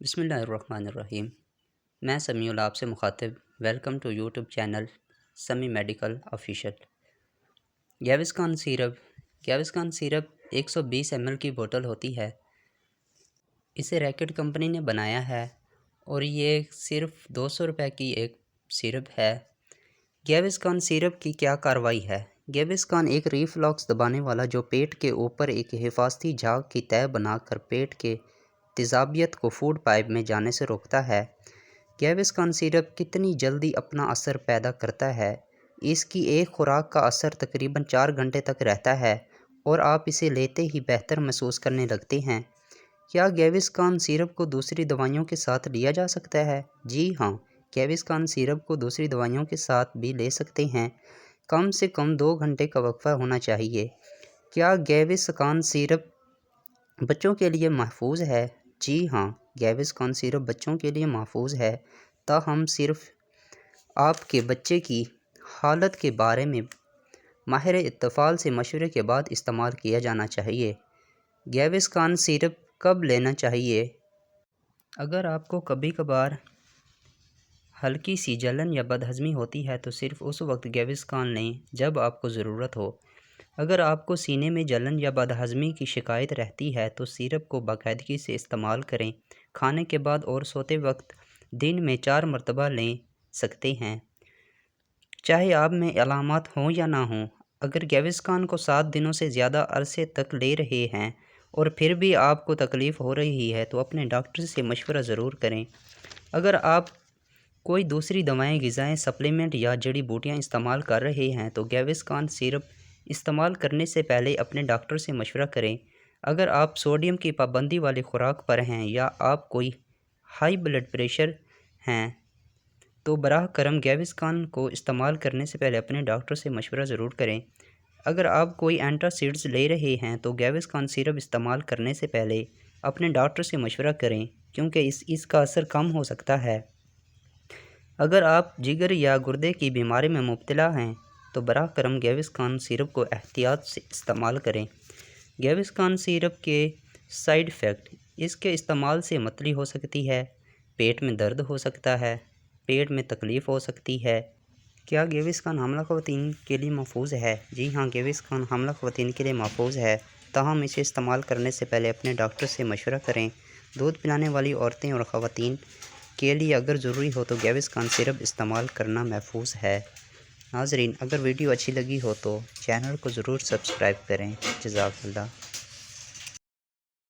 بسم اللہ الرحمن الرحیم۔ میں سمیع اللہ آپ سے مخاطب۔ Welcome to YouTube channel Sami medical official. Gaviscon syrup 120 ml کی بوتل ہوتی ہے۔ اسے ریکٹ کمپنی نے بنایا ہے اور یہ صرف 200 روپے کی ایک سیرپ ہے۔ گیوسکان سیرپ کی کیا کارروائی ہے؟ گیوسکان ایک ریفلاکس دبانے والا جو پیٹ کے اوپر ایک حفاظتی جھاگ کی تہہ بنا کر پیٹ کے تیزابیت کو فوڈ پائپ میں جانے سے روکتا ہے۔ گیوسکان سیرپ کتنی جلدی اپنا اثر پیدا کرتا ہے؟ اس کی ایک خوراک کا اثر تقریباً 4 گھنٹے تک رہتا ہے اور آپ اسے لیتے ہی بہتر محسوس کرنے لگتے ہیں۔ کیا گیوسکان سیرپ کو دوسری دوائیوں کے ساتھ لیا جا سکتا ہے؟ جی ہاں، گیوسکان سیرپ کو دوسری دوائیوں کے ساتھ بھی لے سکتے ہیں۔ کم سے کم 2 گھنٹے کا وقفہ ہونا چاہیے۔ کیا گیوسکان سیرپ بچوں کے لیے محفوظ ہے؟ جی ہاں، گیوسکان سیرپ بچوں کے لیے محفوظ ہے، تاہم صرف آپ کے بچے کی حالت کے بارے میں ماہر اطفال سے مشورے کے بعد استعمال کیا جانا چاہیے۔ گیوسکان سیرپ کب لینا چاہیے؟ اگر آپ کو کبھی کبھار ہلکی سی جلن یا بدہضمی ہوتی ہے تو صرف اس وقت گیوسکان لیں جب آپ کو ضرورت ہو۔ اگر آپ کو سینے میں جلن یا بدہضمی کی شکایت رہتی ہے تو سیرپ کو باقاعدگی سے استعمال کریں۔ کھانے کے بعد اور سوتے وقت دن میں 4 مرتبہ لے سکتے ہیں، چاہے آپ میں علامات ہوں یا نہ ہوں۔ اگر گیوسکان کو 7 دنوں سے زیادہ عرصے تک لے رہے ہیں اور پھر بھی آپ کو تکلیف ہو رہی ہے تو اپنے ڈاکٹر سے مشورہ ضرور کریں۔ اگر آپ کوئی دوسری دوائیں، غذائیں، سپلیمنٹ یا جڑی بوٹیاں استعمال کر رہے ہیں تو گیوسکان سیرپ استعمال کرنے سے پہلے اپنے ڈاکٹر سے مشورہ کریں۔ اگر آپ سوڈیم کی پابندی والی خوراک پر ہیں یا آپ کوئی ہائی بلڈ پریشر ہیں تو براہ کرم گیوسکان کو استعمال کرنے سے پہلے اپنے ڈاکٹر سے مشورہ ضرور کریں۔ اگر آپ کوئی اینٹاسیڈز لے رہے ہیں تو گیوسکان سیرپ استعمال کرنے سے پہلے اپنے ڈاکٹر سے مشورہ کریں کیونکہ اس کا اثر کم ہو سکتا ہے۔ اگر آپ جگر یا گردے کی بیماری میں مبتلا ہیں تو براہ کرم گیوسکان سیرپ کو احتیاط سے استعمال کریں۔ گیوسکان سیرپ کے سائیڈ ایفیکٹ: اس کے استعمال سے متلی ہو سکتی ہے، پیٹ میں درد ہو سکتا ہے، پیٹ میں تکلیف ہو سکتی ہے۔ کیا گیوسکان حاملہ خواتین کے لیے محفوظ ہے؟ جی ہاں، گیوسکان حاملہ خواتین کے لیے محفوظ ہے، تاہم اسے استعمال کرنے سے پہلے اپنے ڈاکٹر سے مشورہ کریں۔ دودھ پلانے والی عورتیں اور خواتین کے لیے اگر ضروری ہو تو گیوسکان سیرپ استعمال کرنا محفوظ ہے۔ ناظرین، اگر ویڈیو اچھی لگی ہو تو چینل کو ضرور سبسکرائب کریں۔ جزاک اللہ۔